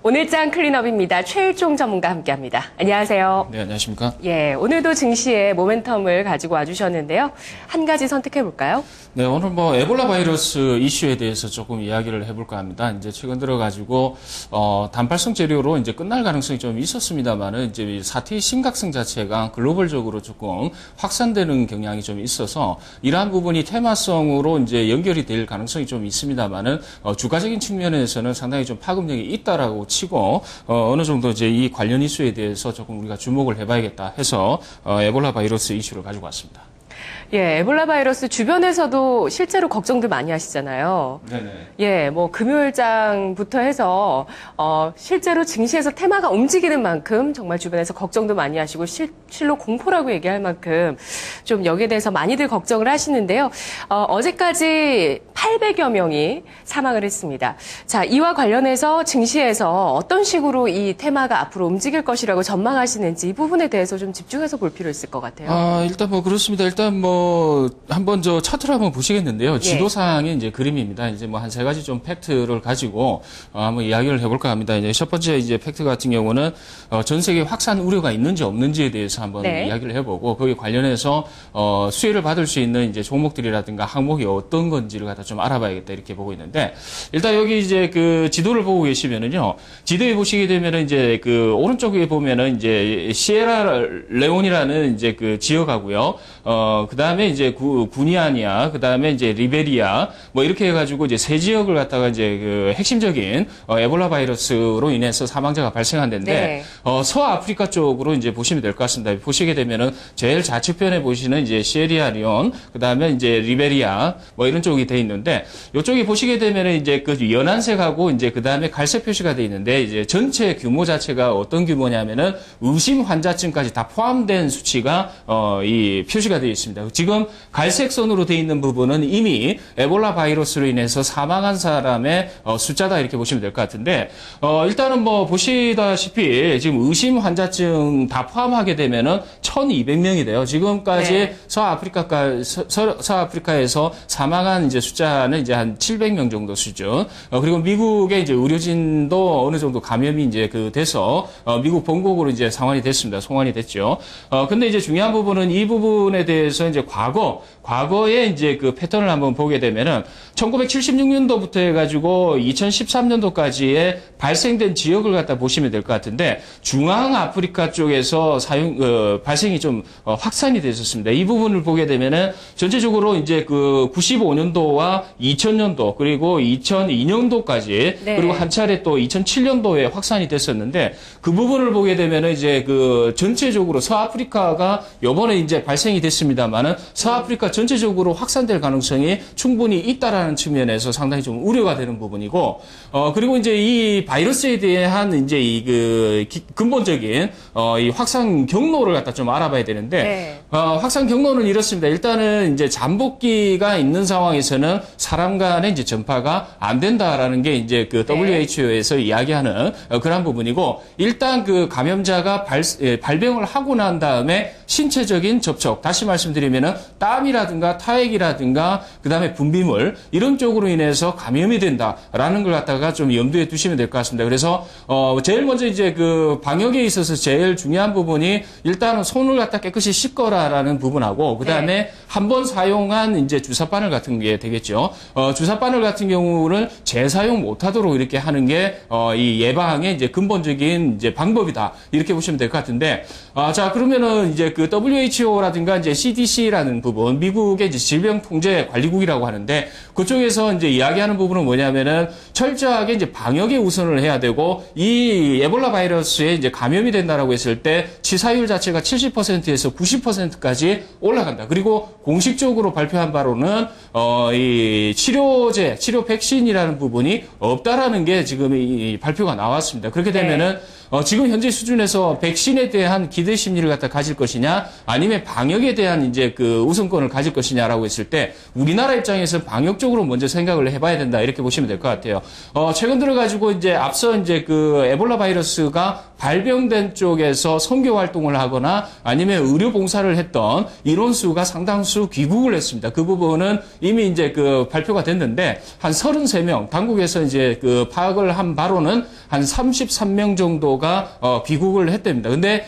오늘장 클린업입니다. 최일종 전문가 함께합니다. 안녕하세요. 네, 안녕하십니까? 예, 오늘도 증시의 모멘텀을 가지고 와주셨는데요. 한 가지 선택해볼까요? 네, 오늘 에볼라 바이러스 이슈에 대해서 조금 이야기를 해볼까 합니다. 이제 최근 들어가지고 단발성 재료로 이제 끝날 가능성이 좀 있었습니다만은 이제 사태의 심각성 자체가 글로벌적으로 조금 확산되는 경향이 좀 있어서 이러한 부분이 테마성으로 이제 연결이 될 가능성이 좀 있습니다만은 주가적인 측면에서는 상당히 좀 파급력이 있다라고 치고 어느 정도 이제 이 관련 이슈에 대해서 조금 우리가 주목을 해봐야겠다 해서 에볼라 바이러스 이슈를 가지고 왔습니다. 예, 에볼라 바이러스 주변에서도 실제로 걱정들 많이 하시잖아요. 네네. 예, 금요일장부터 해서 실제로 증시에서 테마가 움직이는 만큼 정말 주변에서 걱정도 많이 하시고 실로 공포라고 얘기할 만큼 좀 여기에 대해서 많이들 걱정을 하시는데요. 어제까지 800여 명이 사망을 했습니다. 자, 이와 관련해서 증시에서 어떤 식으로 이 테마가 앞으로 움직일 것이라고 전망하시는지 이 부분에 대해서 좀 집중해서 볼 필요 있을 것 같아요. 일단 그렇습니다. 일단 한번 차트를 한번 보시겠는데요. 지도상의 이제 그림입니다. 이제 한 세 가지 좀 팩트를 가지고 한번 이야기를 해볼까 합니다. 이제 첫 번째 이제 팩트 같은 경우는 전 세계 확산 우려가 있는지 없는지에 대해서 한번 이야기를 해보고 거기에 관련해서 수혜를 받을 수 있는 이제 종목들이라든가 항목이 어떤 건지를 갖다 좀 알아봐야겠다 이렇게 보고 있는데 일단 여기 이제 그 지도를 보고 계시면은요. 지도에 보시게 되면은 이제 그 오른쪽에 보면은 이제 시에라레온이라는 이제 그 지역하고요. 그 다음에 이제 구니아니아, 그 다음에 이제 리베리아, 이렇게 해가지고 이제 세 지역을 갖다가 이제 그 핵심적인 에볼라 바이러스로 인해서 사망자가 발생한 데인데, 서아프리카 쪽으로 이제 보시면 될 것 같습니다. 보시게 되면은 제일 좌측편에 보시는 이제 시에리아리온, 그 다음에 이제 리베리아, 이런 쪽이 돼 있는데, 이쪽에 보시게 되면은 이제 그 연한색하고 이제 그 다음에 갈색 표시가 돼 있는데, 이제 전체 규모 자체가 어떤 규모냐면은 의심 환자층까지 다 포함된 수치가 이 표시가 되어 있습니다. 지금 갈색 선으로 되어 있는 부분은 이미 에볼라 바이러스로 인해서 사망한 사람의 숫자다 이렇게 보시면 될 것 같은데 일단은 보시다시피 지금 의심 환자증 다 포함하게 되면은 1,200명이 돼요. 지금까지 서아프리카에서 사망한 이제 숫자는 이제 한 700명 정도 수준. 그리고 미국의 이제 의료진도 어느 정도 감염이 이제 돼서 미국 본국으로 이제 송환이 됐죠. 근데 이제 중요한 부분은 이 부분에 대해서 이제 과거에 이제 그 패턴을 한번 보게 되면은 1976년도부터 해가지고 2013년도까지의 발생된 지역을 갖다 보시면 될 것 같은데 중앙 아프리카 쪽에서 발생이 좀 확산이 됐었습니다. 이 부분을 보게 되면은 전체적으로 이제 그 95년도와 2000년도 그리고 2002년도까지 그리고 한 차례 또 2007년도에 확산이 됐었는데 그 부분을 보게 되면은 이제 그 전체적으로 서아프리카가 요번에 이제 발생이 됐습니다만은 서아프리카 전체적으로 확산될 가능성이 충분히 있다라는 측면에서 상당히 좀 우려가 되는 부분이고 그리고 이제 이 바이러스에 대한 이제 근본적인 이 확산 경로를 갖다 좀 알아봐야 되는데 확산 경로는 이렇습니다. 일단은 이제 잠복기가 있는 상황에서는 사람 간의 이제 전파가 안 된다라는 게 이제 그 WHO에서 이야기하는 그런 부분이고 일단 그 감염자가 발병을 하고 난 다음에 신체적인 접촉, 다시 말씀드리면은 땀이라든가 타액이라든가 그다음에 분비물 이런 쪽으로 인해서 감염이 된다라는 걸 갖다가 좀 염두에 두시면 될 것 같습니다. 그래서 제일 먼저 이제 그 방역에 있어서 제일 중요한 부분이 일단은 손을 갖다 깨끗이 씻거라라는 부분하고 그다음에 한 번 사용한 이제 주사바늘 같은 게 되겠죠. 주사바늘 같은 경우는 재사용 못하도록 이렇게 하는 게 이 예방의 이제 근본적인 이제 방법이다 이렇게 보시면 될 것 같은데 자 그러면은 이제 그 WHO라든가 이제 CDC라는 부분, 미국의 이제 질병통제관리국이라고 하는데 그쪽에서 이제 이야기하는 부분은 뭐냐면은 철저하게 이제 방역에 우선을 해야 되고 이 에볼라 바이러스에 이제 감염이 된다라고 했을 때 치사율 자체가 70%에서 90%까지 올라간다. 그리고 공식적으로 발표한 바로는 이 치료 백신이라는 부분이 없다라는 게 지금 이 발표가 나왔습니다. 그렇게 되면은 지금 현재 수준에서 백신에 대한 기대 심리를 갖다 가질 것이냐, 아니면 방역에 대한 이제 그 우선권을 가질 것이냐라고 했을 때 우리나라 입장에서 방역 쪽으로 먼저 생각을 해봐야 된다 이렇게 보시면 될 것 같아요. 최근 들어가지고 이제 앞서 이제 그 에볼라 바이러스가 발병된 쪽에서 선교 활동을 하거나 아니면 의료 봉사를 했던 인원수가 상당수 귀국을 했습니다. 그 부분은 이미 이제 그 발표가 됐는데 한 33명, 당국에서 이제 그 파악을 한 바로는 한 33명 정도가 귀국을 했답니다. 근데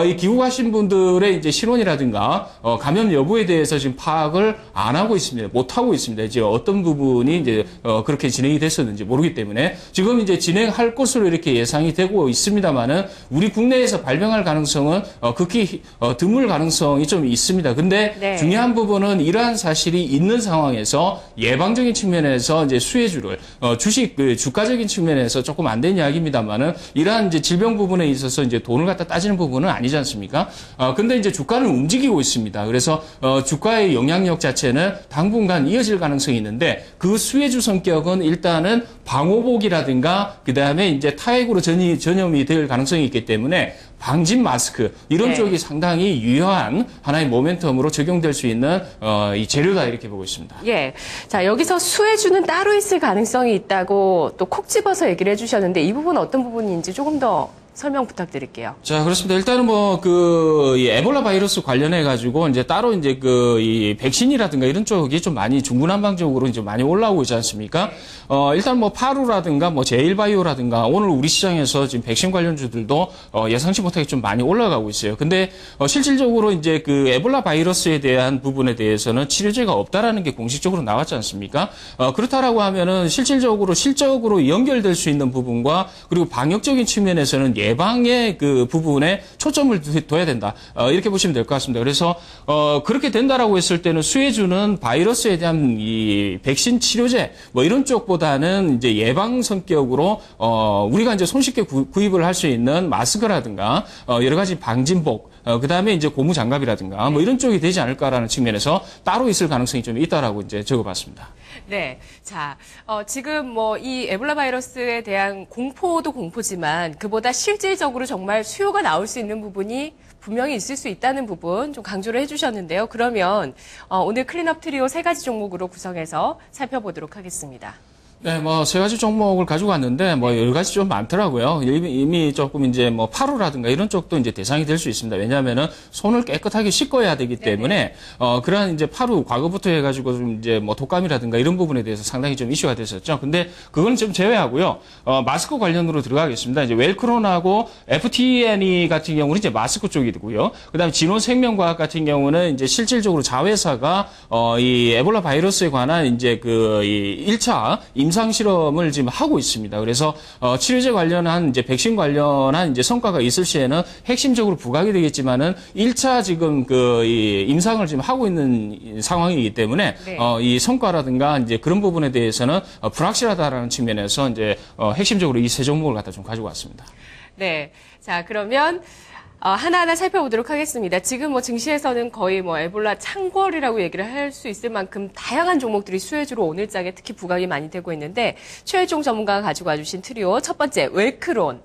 이 귀국하신 분들의 이제 신원이라든가 감염 여부에 대해서 지금 파악을 안 하고 있습니다. 못 하고 있습니다. 이제 어떤 부분이 이제 그렇게 진행이 됐었는지 모르기 때문에 지금 이제 진행할 것으로 이렇게 예상이 되고 있습니다만은 우리 국내에서 발병할 가능성은 극히 드물 가능성이 좀 있습니다. 근데 네. 중요한 부분은 이러한 사실이 있는 상황에서 예방적인 측면에서 이제 수혜주를 주식 주가적인 측면에서 조금 안 된 이야기입니다만은 이러한 이제 질병 부분에 있어서 이제 돈을 갖다 따지는 부분은 아니지 않습니까? 근데 이제 주가는 움직이고 있습니다. 그래서 주가의 영향력 자체는 당분간 이어질 가능성이 있는데 그 수혜주 성격은 일단은 방호복이라든가 그다음에 이제 타액으로 전염이 될 가능성이 있기 때문에 방진 마스크 이런 네. 쪽이 상당히 유효한 하나의 모멘텀으로 적용될 수 있는 이 재료다 이렇게 보고 있습니다. 예. 자, 여기서 수혜주는 따로 있을 가능성이 있다고 또 콕 집어서 얘기를 해주셨는데 이 부분 어떤 부분인지 조금 더 설명 부탁드릴게요. 자, 그렇습니다. 일단은 이 에볼라 바이러스 관련해가지고, 이제 따로 이제 이 백신이라든가 이런 쪽이 좀 많이 중구난방적으로 이제 많이 올라오고 있지 않습니까? 일단 파루라든가 제일바이오라든가 오늘 우리 시장에서 지금 백신 관련주들도 예상치 못하게 좀 많이 올라가고 있어요. 근데, 실질적으로 이제 그 에볼라 바이러스에 대한 부분에 대해서는 치료제가 없다라는 게 공식적으로 나왔지 않습니까? 그렇다라고 하면은 실적으로 연결될 수 있는 부분과 그리고 방역적인 측면에서는 예방의 그 부분에 초점을 둬야 된다. 이렇게 보시면 될 것 같습니다. 그래서 그렇게 된다라고 했을 때는 수혜주는 바이러스에 대한 이 백신 치료제 이런 쪽보다는 이제 예방 성격으로 우리가 이제 손쉽게 구입을 할 수 있는 마스크라든가 여러 가지 방진복 그다음에 이제 고무 장갑이라든가 이런 쪽이 되지 않을까라는 측면에서 따로 있을 가능성이 좀 있다라고 이제 적어봤습니다. 네. 자, 지금 이 에볼라 바이러스에 대한 공포도 공포지만 그보다 실질적으로 정말 수요가 나올 수 있는 부분이 분명히 있을 수 있다는 부분 좀 강조를 해주셨는데요. 그러면 오늘 클린업 트리오 3가지 종목으로 구성해서 살펴보도록 하겠습니다. 네, 3가지 종목을 가지고 왔는데, 여러 가지 좀 많더라고요. 이미 조금 이제 파루라든가 이런 쪽도 이제 대상이 될 수 있습니다. 왜냐하면은 손을 깨끗하게 씻어야 되기 때문에, 그러한 이제 파루 과거부터 해가지고 좀 이제 독감이라든가 이런 부분에 대해서 상당히 좀 이슈가 됐었죠. 근데 그건 좀 제외하고요. 마스크 관련으로 들어가겠습니다. 이제 웰크론하고 FTNE 같은 경우는 이제 마스크 쪽이고요. 그 다음에 진원생명과학 같은 경우는 이제 실질적으로 자회사가, 이 에볼라 바이러스에 관한 이제 이 1차 임상 실험을 지금 하고 있습니다. 그래서 치료제 관련한 이제 백신 관련한 이제 성과가 있을 시에는 핵심적으로 부각이 되겠지만은 1차 지금 이 임상을 지금 하고 있는 상황이기 때문에 네. 이 성과라든가 이제 그런 부분에 대해서는 불확실하다라는 측면에서 이제 핵심적으로 이 3종목을 갖다 좀 가지고 왔습니다. 네. 자, 그러면 하나하나 살펴보도록 하겠습니다. 지금 증시에서는 거의 에볼라 창궐이라고 얘기를 할 수 있을 만큼 다양한 종목들이 수혜주로 오늘장에 특히 부각이 많이 되고 있는데 최일종 전문가가 가지고 와주신 트리오 첫 번째 웰크론.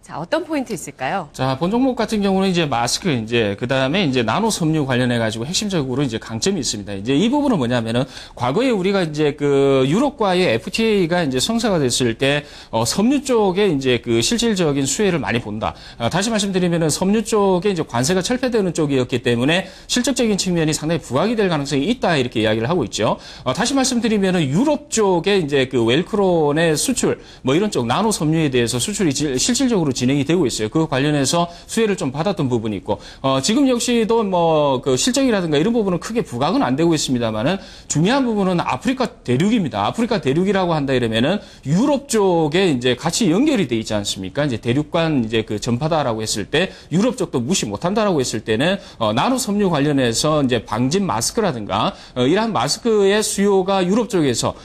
자, 어떤 포인트 있을까요? 자, 본 종목 같은 경우는 이제 마스크, 그 다음에 이제 나노 섬유 관련해가지고 핵심적으로 이제 강점이 있습니다. 이제 이 부분은 뭐냐면은 과거에 우리가 이제 유럽과의 FTA가 이제 성사가 됐을 때, 섬유 쪽에 이제 실질적인 수혜를 많이 본다. 다시 말씀드리면은 섬유 쪽에 이제 관세가 철폐되는 쪽이었기 때문에 실적적인 측면이 상당히 부각이 될 가능성이 있다. 이렇게 이야기를 하고 있죠. 다시 말씀드리면은 유럽 쪽에 이제 웰크론의 수출, 이런 쪽 나노 섬유에 대해서 수출이 실질적으로 진행이 되고 있어요. 그 관련해서 수혜를 좀 받았던 부분이 있고, 지금 역시도 실적이라든가 이런 부분은 크게 부각은 안 되고 있습니다만은 중요한 부분은 아프리카 대륙입니다. 아프리카 대륙이라고 한다 이러면은 유럽 쪽에 이제 같이 연결이 돼 있지 않습니까? 이제 대륙간 이제 전파다라고 했을 때 유럽 쪽도 무시 못한다라고 했을 때는 나노 섬유 관련해서 이제 방진 마스크라든가 이러한 마스크의 수요가 유럽 쪽에서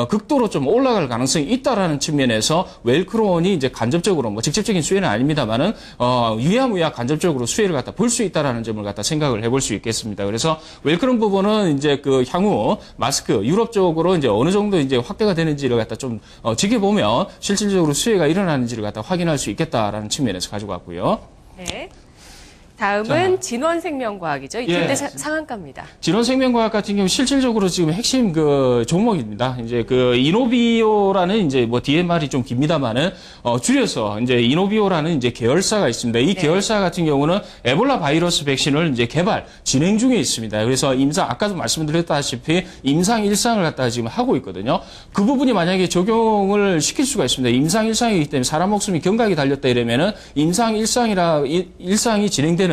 극도로 좀 올라갈 가능성이 있다라는 측면에서 웰크론이 이제 간접적으로 직접적인 직접적인 수혜는 아닙니다만은 유야무야 간접적으로 수혜를 갖다 볼 수 있다라는 점을 갖다 생각을 해볼 수 있겠습니다. 그래서 웰크론 부분은 이제 그 향후 마스크 유럽 쪽으로 이제 어느 정도 이제 확대가 되는지를 갖다 좀 지켜보면 실질적으로 수혜가 일어나는지를 갖다 확인할 수 있겠다라는 측면에서 가지고 왔고요. 네. 다음은 진원생명과학이죠. 이때 상한가입니다. 진원생명과학 같은 경우 실질적으로 지금 핵심 그 종목입니다. 이제 그 이노비오라는 이제 뭐 DMR이 좀 깁니다만은 줄여서 이제 이노비오라는 이제 계열사가 있습니다. 이 계열사 같은 경우는 에볼라 바이러스 백신을 이제 개발 진행 중에 있습니다. 그래서 아까도 말씀드렸다시피 임상 1상을 갖다가 지금 하고 있거든요. 그 부분이 만약에 적용을 시킬 수가 있습니다. 임상 1상이기 때문에 사람 목숨이 경각이 달렸다 이러면은 임상 1상이 진행되는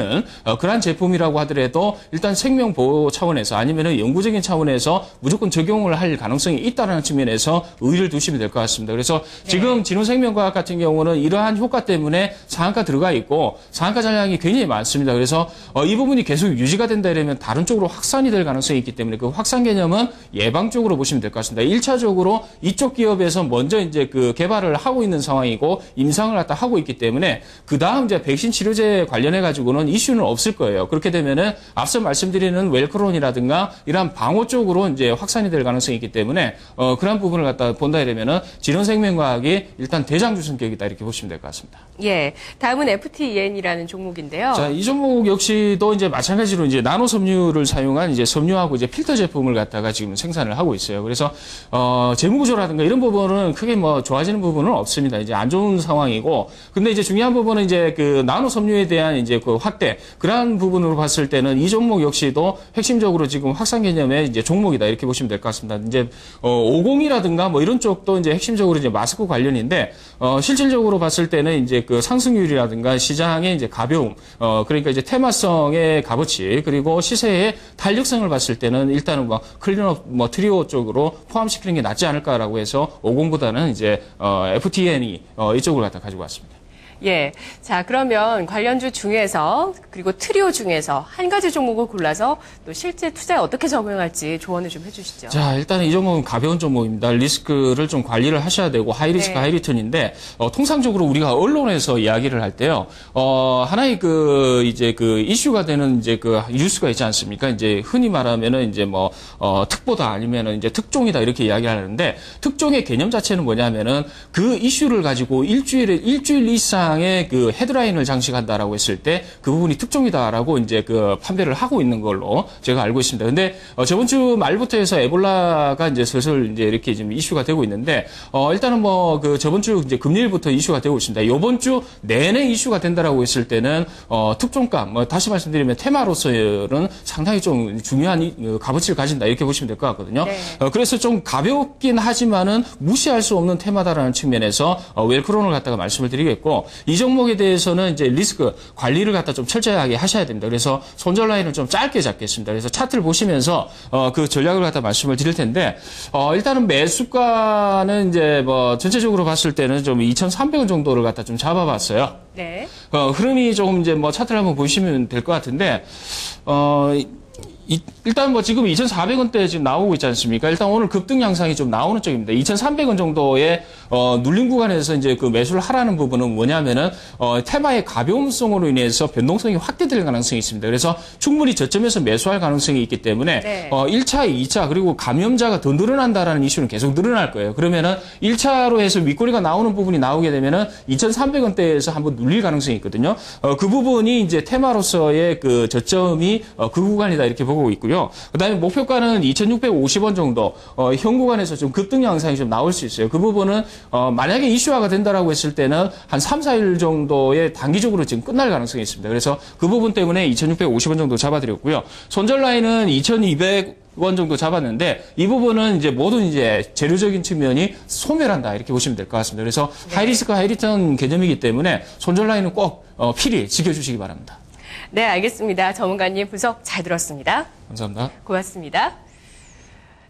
그러한 제품이라고 하더라도 일단 생명보호 차원에서 아니면은 연구적인 차원에서 무조건 적용을 할 가능성이 있다는 측면에서 의의를 두시면 될 것 같습니다. 그래서 지금 진원생명과학 같은 경우는 이러한 효과 때문에 상한가 들어가 있고 상한가 잔량이 굉장히 많습니다. 그래서 이 부분이 계속 유지가 된다 이러면 다른 쪽으로 확산이 될 가능성이 있기 때문에 그 확산 개념은 예방 쪽으로 보시면 될 것 같습니다. 1차적으로 이쪽 기업에서 먼저 이제 그 개발을 하고 있는 상황이고 임상을 갖다 하고 있기 때문에 그 다음 이제 백신 치료제 관련해 가지고는 이슈는 없을 거예요. 그렇게 되면은 앞서 말씀드리는 웰크론이라든가 이러한 방호 쪽으로 이제 확산이 될 가능성이 있기 때문에 그런 부분을 갖다 본다 이러면은 진원생명과학이 일단 대장주성격이다 이렇게 보시면 될 것 같습니다. 예. 다음은 FTEN이라는 종목인데요. 자, 이 종목 역시도 이제 마찬가지로 이제 나노 섬유를 사용한 이제 섬유하고 이제 필터 제품을 갖다가 지금 생산을 하고 있어요. 그래서 재무구조라든가 이런 부분은 크게 뭐 좋아지는 부분은 없습니다. 이제 안 좋은 상황이고, 근데 이제 중요한 부분은 이제 그 나노 섬유에 대한 이제 그 확대 그러한 부분으로 봤을 때는 이 종목 역시도 핵심적으로 지금 확산 개념의 이제 종목이다 이렇게 보시면 될 것 같습니다. 이제 50이라든가 뭐 이런 쪽도 이제 핵심적으로 이제 마스크 관련인데 실질적으로 봤을 때는 이제 그 상승률이라든가 시장의 이제 가벼움 그러니까 이제 테마성의 값어치 그리고 시세의 탄력성을 봤을 때는 일단은 뭐 클린업 뭐 트리오 쪽으로 포함시키는 게 낫지 않을까라고 해서 50보다는 이제 FTN이 이쪽을 갖다 가지고 왔습니다. 예. 자, 그러면 관련주 중에서 그리고 트리오 중에서 한 가지 종목을 골라서 또 실제 투자에 어떻게 적용할지 조언을 좀 해주시죠. 자, 일단 이 종목은 가벼운 종목입니다. 리스크를 좀 관리를 하셔야 되고 하이리스크 하이리턴인데 통상적으로 우리가 언론에서 이야기를 할 때요. 하나의 그 이제 그 이슈가 되는 이제 그 뉴스가 있지 않습니까? 이제 흔히 말하면은 이제 뭐 특보다 아니면은 이제 특종이다 이렇게 이야기하는데 특종의 개념 자체는 뭐냐면은 그 이슈를 가지고 일주일 이상 의 그 헤드라인을 장식한다라고 했을 때 그 부분이 특종이다라고 이제 그 판별을 하고 있는 걸로 제가 알고 있습니다. 근데 저번 주 말부터 해서 에볼라가 이제 슬슬 이제 이렇게 지금 이슈가 되고 있는데 일단은 뭐 그 저번 주 이제 금요일부터 이슈가 되고 있습니다. 이번 주 내내 이슈가 된다라고 했을 때는 특종감 뭐 다시 말씀드리면 테마로서는 상당히 좀 중요한 값어치를 가진다 이렇게 보시면 될 것 같거든요. 네. 그래서 좀 가볍긴 하지만은 무시할 수 없는 테마다라는 측면에서 웰크론을 갖다가 말씀을 드리겠고. 이 종목에 대해서는 이제 리스크 관리를 갖다 좀 철저하게 하셔야 됩니다. 그래서 손절 라인을 좀 짧게 잡겠습니다. 그래서 차트를 보시면서 그 전략을 갖다 말씀을 드릴 텐데 일단은 매수가는 이제 뭐 전체적으로 봤을 때는 좀 2,300원 정도를 갖다 좀 잡아봤어요. 네. 흐름이 조금 이제 뭐 차트를 한번 보시면 될 것 같은데 일단 뭐 지금 2,400원대 지금 나오고 있지 않습니까? 일단 오늘 급등 양상이 좀 나오는 쪽입니다. 2,300원 정도의 눌림 구간에서 이제 그 매수를 하라는 부분은 뭐냐면은 테마의 가벼움성으로 인해서 변동성이 확대될 가능성이 있습니다. 그래서 충분히 저점에서 매수할 가능성이 있기 때문에 네. 1차, 2차 그리고 감염자가 더 늘어난다라는 이슈는 계속 늘어날 거예요. 그러면은 1차로 해서 윗꼬리가 나오는 부분이 나오게 되면은 2,300원대에서 한번 눌릴 가능성이 있거든요. 그 부분이 이제 테마로서의 그 저점이 그 구간이다 이렇게 보고 있고요. 그다음에 목표가는 2,650원 정도 현 구간에서 좀 급등 양상이 좀 나올 수 있어요. 그 부분은 만약에 이슈화가 된다라고 했을 때는 한 3, 4일 정도의 단기적으로 지금 끝날 가능성이 있습니다. 그래서 그 부분 때문에 2,650원 정도 잡아드렸고요. 손절 라인은 2,200원 정도 잡았는데 이 부분은 이제 모든 이제 재료적인 측면이 소멸한다 이렇게 보시면 될 것 같습니다. 그래서 하이리스크 하이리턴 개념이기 때문에 손절 라인은 꼭 필히 지켜주시기 바랍니다. 네, 알겠습니다. 전문가님 분석 잘 들었습니다. 감사합니다. 고맙습니다.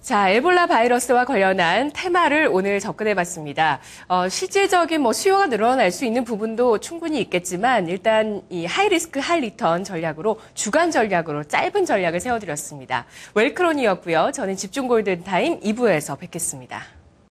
자, 에볼라 바이러스와 관련한 테마를 오늘 접근해봤습니다. 실질적인 뭐 수요가 늘어날 수 있는 부분도 충분히 있겠지만 일단 이 하이리스크 하이리턴 전략으로 주간 전략으로 짧은 전략을 세워드렸습니다. 웰크론이었고요. 저는 집중 골든타임 2부에서 뵙겠습니다.